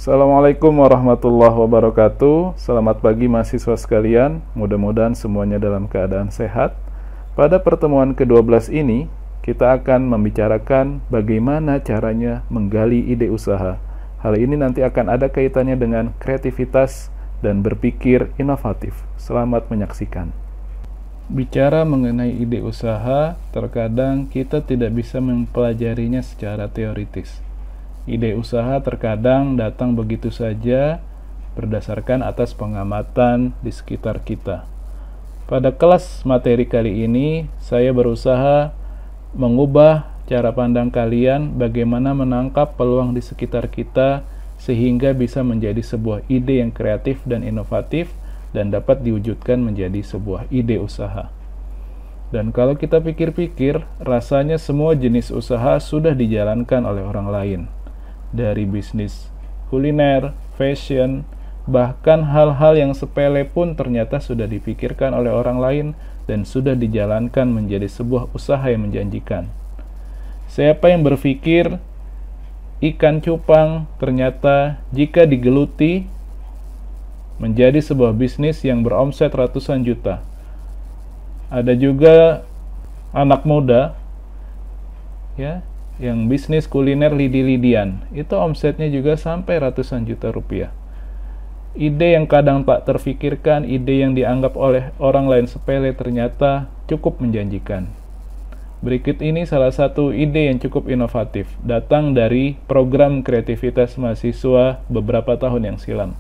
Assalamualaikum warahmatullahi wabarakatuh. Selamat pagi mahasiswa sekalian. Mudah-mudahan semuanya dalam keadaan sehat. Pada pertemuan ke-12 ini, kita akan membicarakan bagaimana caranya menggali ide usaha. Hal ini nanti akan ada kaitannya dengan kreativitas dan berpikir inovatif. Selamat menyaksikan. Bicara mengenai ide usaha, terkadang kita tidak bisa mempelajarinya secara teoritis. Ide usaha terkadang datang begitu saja berdasarkan atas pengamatan di sekitar kita. Pada kelas materi kali ini, saya berusaha mengubah cara pandang kalian bagaimana menangkap peluang di sekitar kita sehingga bisa menjadi sebuah ide yang kreatif dan inovatif dan dapat diwujudkan menjadi sebuah ide usaha. Dan kalau kita pikir-pikir, rasanya semua jenis usaha sudah dijalankan oleh orang lain. Dari bisnis kuliner, fashion, bahkan hal-hal yang sepele pun ternyata sudah dipikirkan oleh orang lain dan sudah dijalankan menjadi sebuah usaha yang menjanjikan. Siapa yang berpikir ikan cupang ternyata jika digeluti menjadi sebuah bisnis yang beromset ratusan juta. Ada juga anak muda yang bisnis kuliner lidi-lidian, itu omsetnya juga sampai ratusan juta rupiah. Ide yang kadang tak terfikirkan, ide yang dianggap oleh orang lain sepele ternyata cukup menjanjikan. Berikut ini salah satu ide yang cukup inovatif, datang dari program kreativitas mahasiswa beberapa tahun yang silam.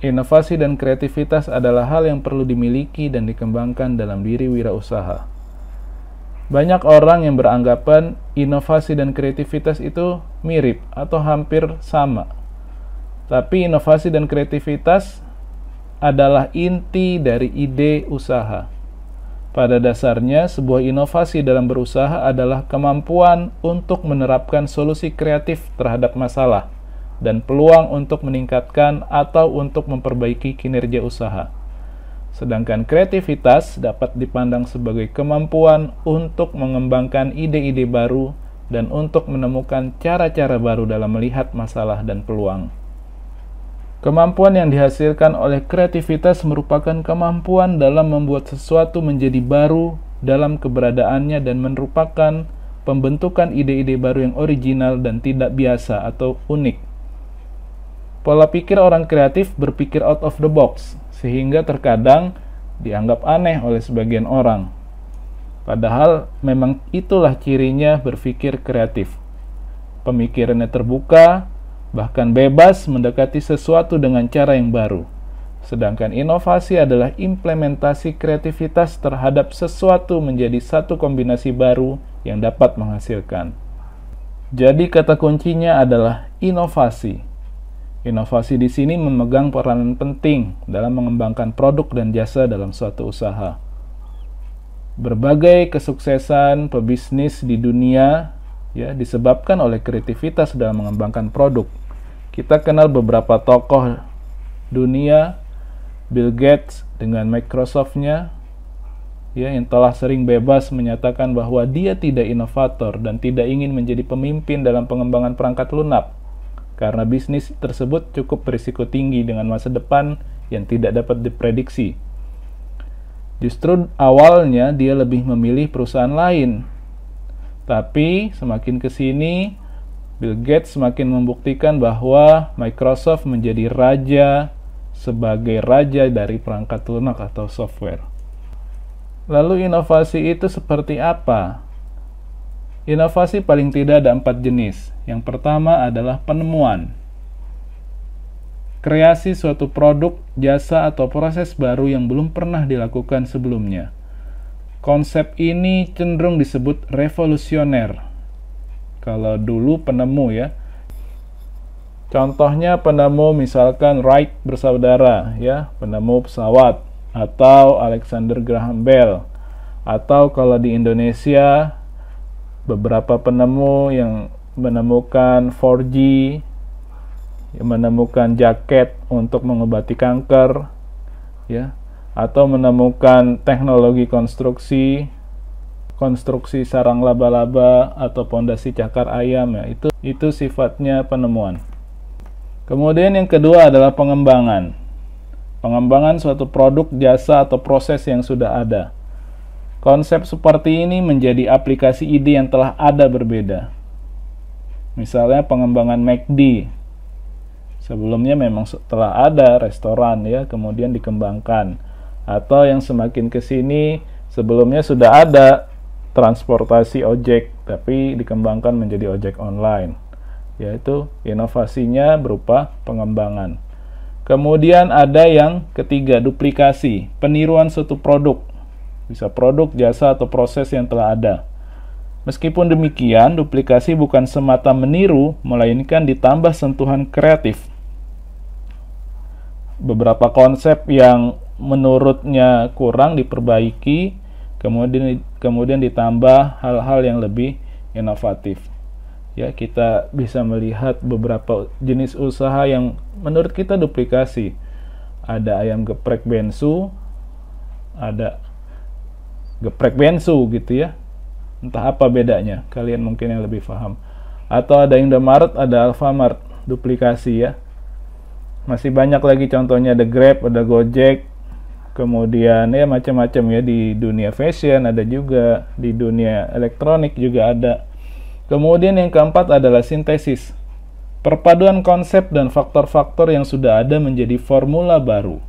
Inovasi dan kreativitas adalah hal yang perlu dimiliki dan dikembangkan dalam diri wirausaha. Banyak orang yang beranggapan inovasi dan kreativitas itu mirip atau hampir sama. Tapi inovasi dan kreativitas adalah inti dari ide usaha. Pada dasarnya, sebuah inovasi dalam berusaha adalah kemampuan untuk menerapkan solusi kreatif terhadap masalah dan peluang untuk meningkatkan atau untuk memperbaiki kinerja usaha. Sedangkan kreativitas dapat dipandang sebagai kemampuan untuk mengembangkan ide-ide baru dan untuk menemukan cara-cara baru dalam melihat masalah dan peluang. Kemampuan yang dihasilkan oleh kreativitas merupakan kemampuan dalam membuat sesuatu menjadi baru dalam keberadaannya dan merupakan pembentukan ide-ide baru yang original dan tidak biasa atau unik. Pola pikir orang kreatif berpikir out of the box, sehingga terkadang dianggap aneh oleh sebagian orang. Padahal memang itulah cirinya berpikir kreatif. Pemikirannya terbuka, bahkan bebas mendekati sesuatu dengan cara yang baru. Sedangkan inovasi adalah implementasi kreativitas terhadap sesuatu menjadi satu kombinasi baru yang dapat menghasilkan. Jadi kata kuncinya adalah inovasi. Inovasi di sini memegang peranan penting dalam mengembangkan produk dan jasa dalam suatu usaha. Berbagai kesuksesan pebisnis di dunia disebabkan oleh kreativitas dalam mengembangkan produk. Kita kenal beberapa tokoh dunia, Bill Gates dengan Microsoft-nya, yang telah sering bebas menyatakan bahwa dia tidak inovator dan tidak ingin menjadi pemimpin dalam pengembangan perangkat lunak, karena bisnis tersebut cukup berisiko tinggi dengan masa depan yang tidak dapat diprediksi. Justru awalnya dia lebih memilih perusahaan lain. Tapi semakin ke sini, Bill Gates semakin membuktikan bahwa Microsoft menjadi raja sebagai raja dari perangkat lunak atau software. Lalu inovasi itu seperti apa? Inovasi paling tidak ada 4 jenis. Yang pertama adalah penemuan. Kreasi suatu produk, jasa, atau proses baru yang belum pernah dilakukan sebelumnya. Konsep ini cenderung disebut revolusioner. Kalau dulu penemu ya. Contohnya penemu misalkan Wright bersaudara ya, penemu pesawat, atau Alexander Graham Bell. Atau kalau di Indonesia beberapa penemu yang menemukan 4G, yang menemukan jaket untuk mengobati kanker ya, atau menemukan teknologi konstruksi sarang laba-laba atau pondasi cakar ayam ya, itu sifatnya penemuan. Kemudian yang kedua adalah pengembangan. Pengembangan suatu produk, jasa, atau proses yang sudah ada. Konsep seperti ini menjadi aplikasi ide yang telah ada berbeda. Misalnya pengembangan McD. Sebelumnya memang telah ada restoran ya, kemudian dikembangkan. Atau yang semakin ke sini, sebelumnya sudah ada transportasi ojek, tapi dikembangkan menjadi ojek online. Yaitu inovasinya berupa pengembangan. Kemudian ada yang ketiga, duplikasi, peniruan suatu produk. Bisa produk, jasa, atau proses yang telah ada. Meskipun demikian, duplikasi bukan semata meniru, melainkan ditambah sentuhan kreatif. Beberapa konsep yang menurutnya kurang diperbaiki, kemudian ditambah hal-hal yang lebih inovatif. Ya, kita bisa melihat beberapa jenis usaha yang menurut kita duplikasi. Ada ayam geprek bensu, ada geprek bensu gitu ya. Entah apa bedanya, kalian mungkin yang lebih paham. Atau ada Indomaret, ada Alfamart, duplikasi ya. Masih banyak lagi contohnya, ada Grab, ada Gojek, kemudian ya macam-macam ya, di dunia fashion ada juga, di dunia elektronik juga ada. Kemudian yang keempat adalah sintesis. Perpaduan konsep dan faktor-faktor yang sudah ada menjadi formula baru.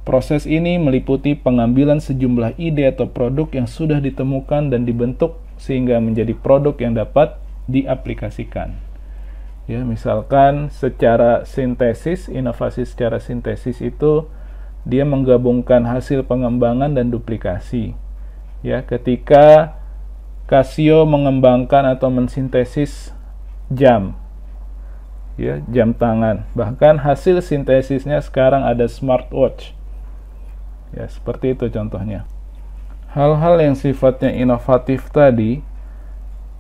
Proses ini meliputi pengambilan sejumlah ide atau produk yang sudah ditemukan dan dibentuk sehingga menjadi produk yang dapat diaplikasikan. Ya, misalkan secara sintesis, inovasi secara sintesis itu dia menggabungkan hasil pengembangan dan duplikasi. Ya, ketika Casio mengembangkan atau mensintesis jam, ya, jam tangan. Bahkan hasil sintesisnya sekarang ada smartwatch. Ya, seperti itu contohnya. Hal-hal yang sifatnya inovatif tadi,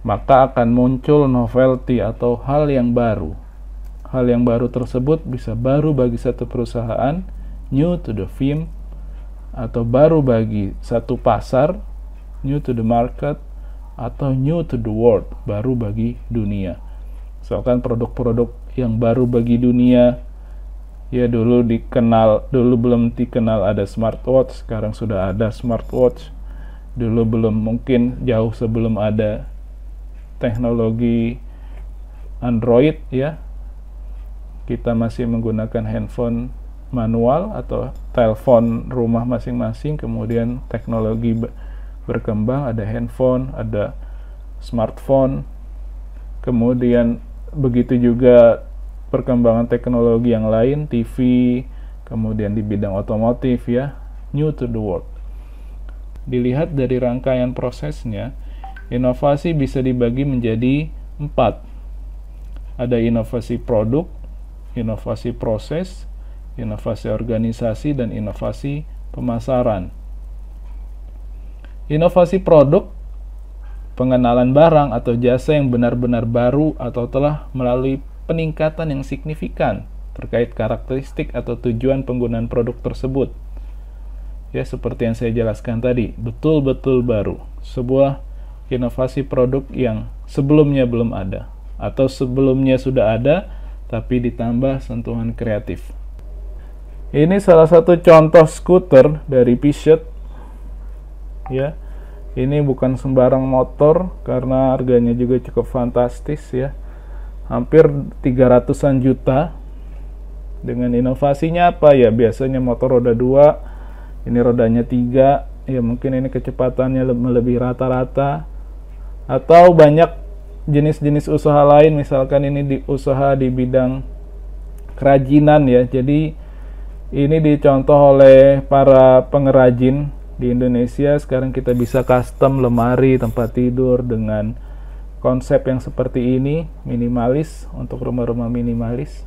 maka akan muncul novelty atau hal yang baru. Hal yang baru tersebut bisa baru bagi satu perusahaan, new to the film, atau baru bagi satu pasar, new to the market, atau new to the world, baru bagi dunia. Misalkan produk-produk yang baru bagi dunia, ya dulu belum dikenal ada smartwatch, sekarang sudah ada smartwatch. Dulu belum, mungkin jauh sebelum ada teknologi Android ya, kita masih menggunakan handphone manual atau telepon rumah masing-masing. Kemudian teknologi berkembang, ada handphone, ada smartphone. Kemudian begitu juga perkembangan teknologi yang lain, TV, kemudian di bidang otomotif ya, new to the world. Dilihat dari rangkaian prosesnya, inovasi bisa dibagi menjadi 4. Ada inovasi produk, inovasi proses, inovasi organisasi, dan inovasi pemasaran. Inovasi produk, pengenalan barang atau jasa yang benar-benar baru atau telah melalui peningkatan yang signifikan terkait karakteristik atau tujuan penggunaan produk tersebut. Ya, seperti yang saya jelaskan tadi, betul-betul baru. Sebuah inovasi produk yang sebelumnya belum ada, atau sebelumnya sudah ada tapi ditambah sentuhan kreatif. Ini salah satu contoh skuter dari Peugeot. Ya, ini bukan sembarang motor karena harganya juga cukup fantastis ya. hampir 300-an juta. Dengan inovasinya apa ya? Biasanya motor roda 2, ini rodanya 3, ya mungkin ini kecepatannya melebihi rata-rata. Atau banyak jenis-jenis usaha lain, misalkan ini usaha di bidang kerajinan ya. Jadi ini dicontoh oleh para pengrajin di Indonesia. Sekarang kita bisa custom lemari, tempat tidur dengan konsep yang seperti ini, minimalis, untuk rumah-rumah minimalis.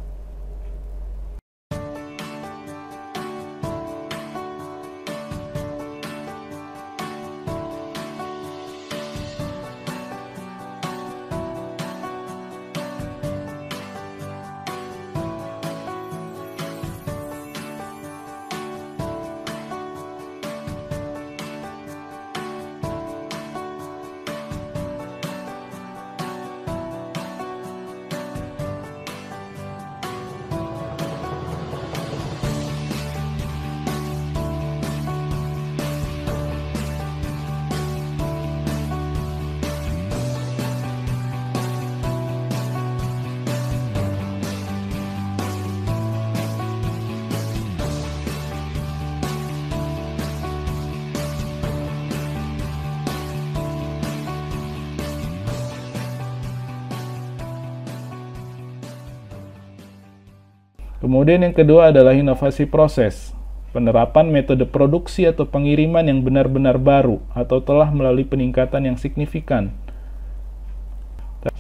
Kemudian yang kedua adalah inovasi proses, penerapan metode produksi atau pengiriman yang benar-benar baru atau telah melalui peningkatan yang signifikan.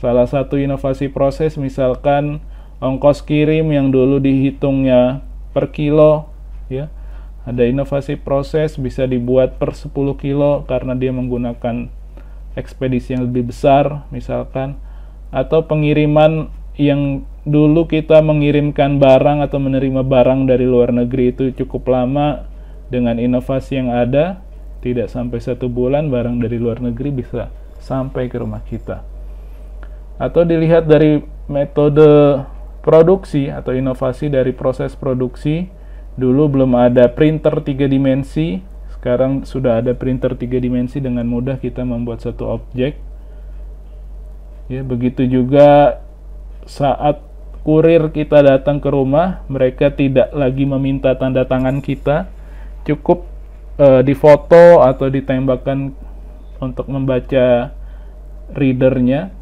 Salah satu inovasi proses misalkan ongkos kirim yang dulu dihitungnya per kilo, ya. Ada inovasi proses bisa dibuat per 10 kilo karena dia menggunakan ekspedisi yang lebih besar misalkan, atau pengiriman yang dulu kita mengirimkan barang atau menerima barang dari luar negeri itu cukup lama. Dengan inovasi yang ada, tidak sampai 1 bulan barang dari luar negeri bisa sampai ke rumah kita. Atau dilihat dari metode produksi atau inovasi dari proses produksi. Dulu belum ada printer 3 dimensi, sekarang sudah ada printer 3 dimensi, dengan mudah kita membuat satu objek. Ya, begitu juga saat kurir kita datang ke rumah, mereka tidak lagi meminta tanda tangan kita, cukup difoto atau ditembakkan untuk membaca readernya.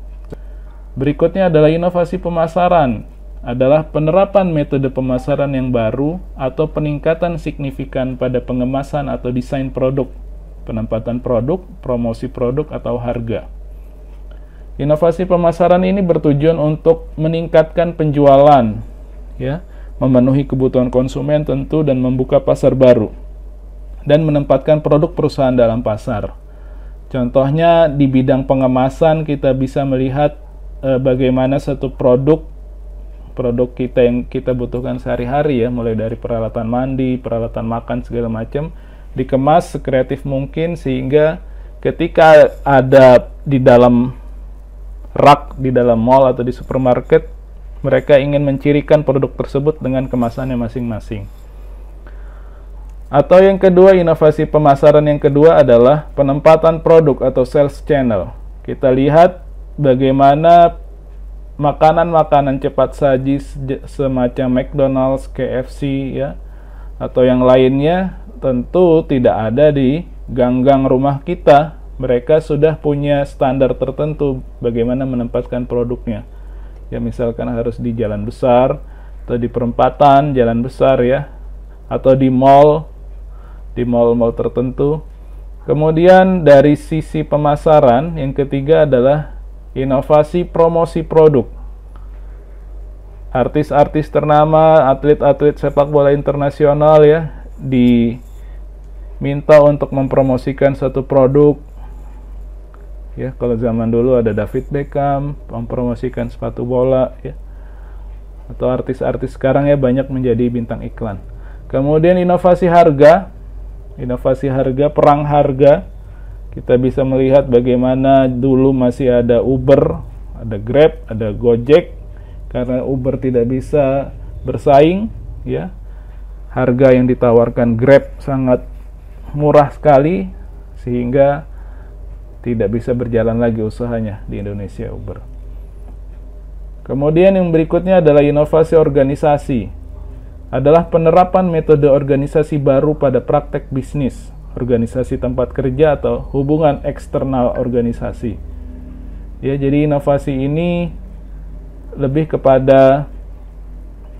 Berikutnya adalah inovasi pemasaran, adalah penerapan metode pemasaran yang baru atau peningkatan signifikan pada pengemasan atau desain produk, penempatan produk, promosi produk, atau harga. Inovasi pemasaran ini bertujuan untuk meningkatkan penjualan, ya, memenuhi kebutuhan konsumen tentu, dan membuka pasar baru, dan menempatkan produk perusahaan dalam pasar. Contohnya di bidang pengemasan kita bisa melihat bagaimana satu produk kita yang kita butuhkan sehari-hari, ya, mulai dari peralatan mandi, peralatan makan, segala macam, dikemas sekreatif mungkin sehingga ketika ada di dalam rak di dalam mall atau di supermarket, mereka ingin mencirikan produk tersebut dengan kemasannya masing-masing. Atau yang kedua, inovasi pemasaran yang kedua adalah penempatan produk atau sales channel. Kita lihat bagaimana makanan-makanan cepat saji semacam McDonald's, KFC, ya, atau yang lainnya tentu tidak ada di gang-gang rumah kita. Mereka sudah punya standar tertentu bagaimana menempatkan produknya. Ya, misalkan harus di jalan besar atau di perempatan jalan besar, ya, atau di mall tertentu. Kemudian dari sisi pemasaran, yang ketiga adalah inovasi promosi produk. Artis-artis ternama, atlet-atlet sepak bola internasional, ya, diminta untuk mempromosikan satu produk. Ya, kalau zaman dulu ada David Beckham mempromosikan sepatu bola, ya. Atau artis-artis sekarang, ya, banyak menjadi bintang iklan. Kemudian inovasi harga, perang harga. Kita bisa melihat bagaimana dulu masih ada Uber, ada Grab, ada Gojek. Karena Uber tidak bisa bersaing, ya, harga yang ditawarkan Grab sangat murah sekali sehingga tidak bisa berjalan lagi usahanya di Indonesia, Uber. Kemudian yang berikutnya adalah inovasi organisasi. Adalah penerapan metode organisasi baru pada praktek bisnis, organisasi tempat kerja atau hubungan eksternal organisasi. Ya, jadi inovasi ini lebih kepada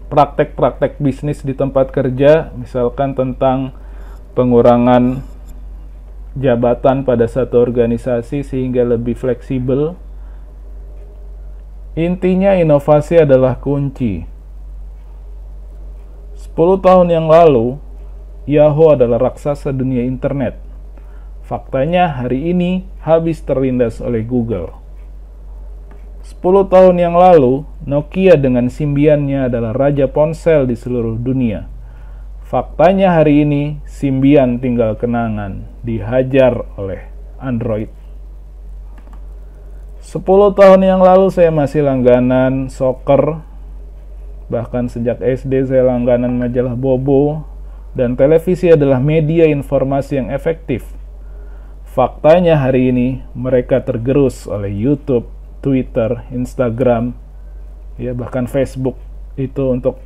praktek-praktek bisnis di tempat kerja, misalkan tentang pengurangan jabatan pada satu organisasi sehingga lebih fleksibel. Intinya inovasi adalah kunci. 10 tahun yang lalu, Yahoo adalah raksasa dunia internet. Faktanya hari ini habis terlindas oleh Google. 10 tahun yang lalu, Nokia dengan Symbian-nya adalah raja ponsel di seluruh dunia. Faktanya hari ini, Symbian tinggal kenangan, dihajar oleh Android. 10 tahun yang lalu saya masih langganan soccer, bahkan sejak SD saya langganan majalah Bobo, dan televisi adalah media informasi yang efektif. Faktanya hari ini mereka tergerus oleh YouTube, Twitter, Instagram, ya bahkan Facebook itu untuk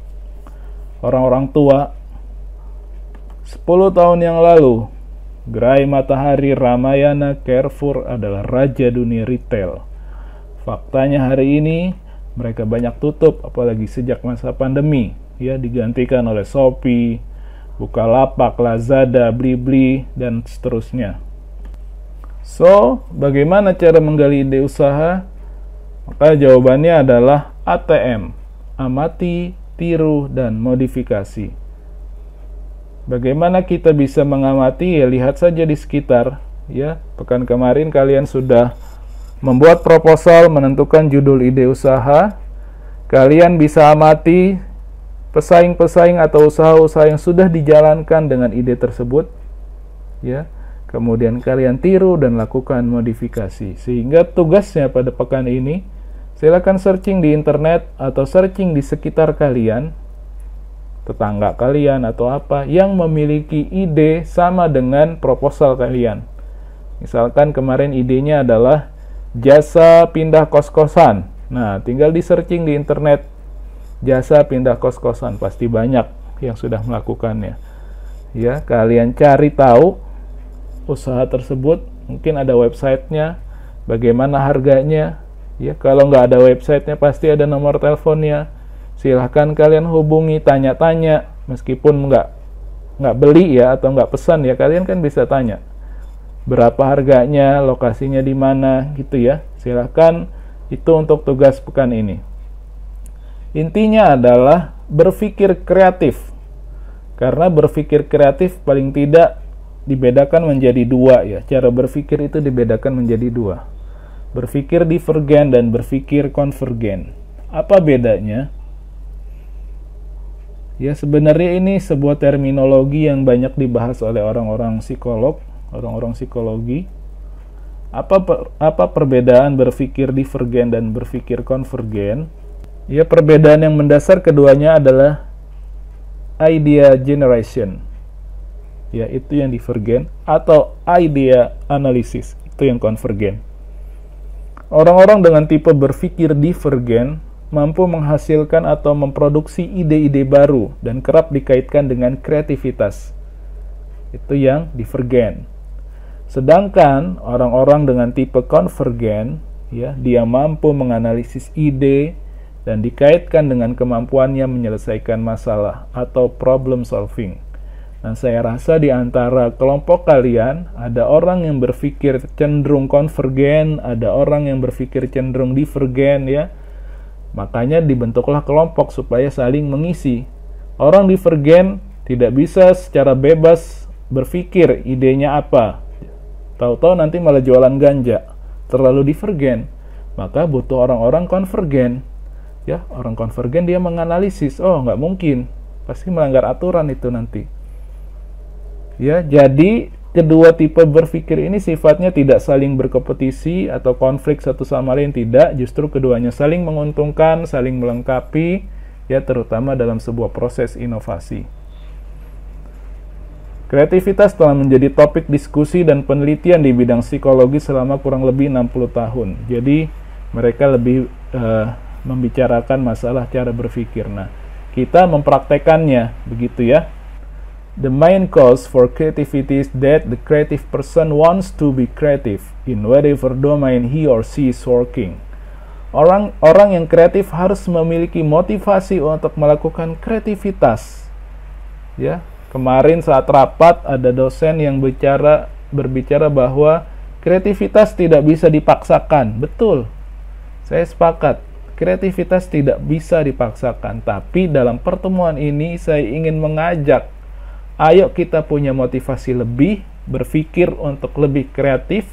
orang-orang tua. 10 tahun yang lalu, gerai Matahari, Ramayana, Carrefour adalah raja dunia retail. Faktanya hari ini mereka banyak tutup, apalagi sejak masa pandemi, ya digantikan oleh Shopee, Bukalapak, Lazada, Blibli, dan seterusnya. So, bagaimana cara menggali ide usaha? Maka jawabannya adalah ATM, amati, tiru, dan modifikasi. Bagaimana kita bisa mengamati? Ya lihat saja di sekitar. Ya, pekan kemarin kalian sudah membuat proposal, menentukan judul ide usaha. Kalian bisa amati pesaing-pesaing atau usaha-usaha yang sudah dijalankan dengan ide tersebut. Ya, kemudian kalian tiru dan lakukan modifikasi. Sehingga tugasnya pada pekan ini, silakan searching di internet atau searching di sekitar kalian, tetangga kalian atau apa yang memiliki ide sama dengan proposal kalian. Misalkan kemarin idenya adalah jasa pindah kos-kosan. Nah, tinggal di searching di internet jasa pindah kos-kosan, pasti banyak yang sudah melakukannya. Ya, kalian cari tahu usaha tersebut, mungkin ada websitenya, bagaimana harganya. Ya, kalau nggak ada websitenya pasti ada nomor teleponnya. Silahkan kalian hubungi, tanya-tanya, meskipun nggak beli ya atau nggak pesan ya, kalian kan bisa tanya berapa harganya, lokasinya di mana gitu ya. Silahkan, itu untuk tugas pekan ini. Intinya adalah berpikir kreatif, karena berpikir kreatif paling tidak dibedakan menjadi dua ya. Cara berpikir itu dibedakan menjadi dua, berpikir divergen dan berpikir konvergen. Apa bedanya? Ya, sebenarnya ini sebuah terminologi yang banyak dibahas oleh orang-orang psikolog, orang-orang psikologi. Apa perbedaan berpikir divergen dan berpikir konvergen? Ya, perbedaan yang mendasar keduanya adalah idea generation. Ya, itu yang divergen, atau idea analysis, itu yang konvergen. Orang-orang dengan tipe berpikir divergen mampu menghasilkan atau memproduksi ide-ide baru dan kerap dikaitkan dengan kreativitas. Itu yang divergen. Sedangkan orang-orang dengan tipe konvergen, ya, dia mampu menganalisis ide dan dikaitkan dengan kemampuannya menyelesaikan masalah atau problem solving. Nah, saya rasa di antara kelompok kalian ada orang yang berpikir cenderung konvergen, ada orang yang berpikir cenderung divergen ya. Makanya dibentuklah kelompok supaya saling mengisi. Orang divergen tidak bisa secara bebas berpikir idenya apa. Tahu-tahu nanti malah jualan ganja. Terlalu divergen. Maka butuh orang-orang konvergen. Ya, orang konvergen dia menganalisis. Oh, nggak mungkin. Pasti melanggar aturan itu nanti. Ya, jadi kedua tipe berpikir ini sifatnya tidak saling berkompetisi atau konflik satu sama lain, tidak. Justru keduanya saling menguntungkan, saling melengkapi, ya, terutama dalam sebuah proses inovasi. Kreativitas telah menjadi topik diskusi dan penelitian di bidang psikologi selama kurang lebih 60 tahun. Jadi mereka lebih membicarakan masalah cara berpikir. Nah, kita mempraktekannya, begitu ya. The main cause for creativity is that the creative person wants to be creative in whatever domain he or she is working. Orang yang kreatif harus memiliki motivasi untuk melakukan kreativitas. Ya, kemarin saat rapat ada dosen yang berbicara bahwa kreativitas tidak bisa dipaksakan. Betul. Saya sepakat. Kreativitas tidak bisa dipaksakan, tapi dalam pertemuan ini saya ingin mengajak, ayo kita punya motivasi lebih, berpikir untuk lebih kreatif,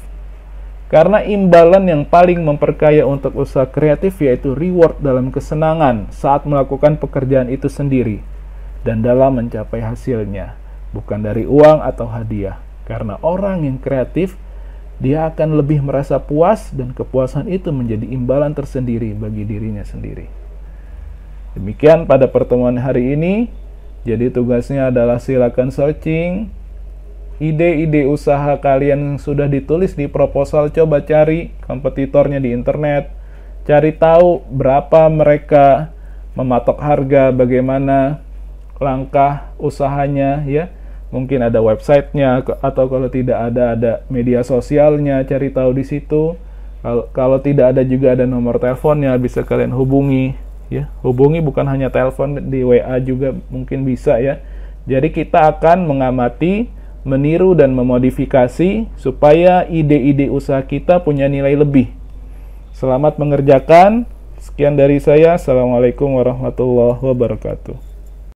karena imbalan yang paling memperkaya untuk usaha kreatif yaitu reward dalam kesenangan saat melakukan pekerjaan itu sendiri, dan dalam mencapai hasilnya, bukan dari uang atau hadiah. Karena orang yang kreatif, dia akan lebih merasa puas dan kepuasan itu menjadi imbalan tersendiri bagi dirinya sendiri. Demikian pada pertemuan hari ini. Jadi tugasnya adalah silakan searching ide-ide usaha kalian yang sudah ditulis di proposal, coba cari kompetitornya di internet, cari tahu berapa mereka mematok harga, bagaimana langkah usahanya ya. Mungkin ada websitenya, atau kalau tidak ada media sosialnya, cari tahu di situ. Kalau tidak ada juga ada nomor teleponnya, bisa kalian hubungi. Ya, hubungi bukan hanya telepon, di WA juga mungkin bisa ya. Jadi kita akan mengamati, meniru dan memodifikasi supaya ide-ide usaha kita punya nilai lebih. Selamat mengerjakan. Sekian dari saya. Assalamualaikum warahmatullahi wabarakatuh.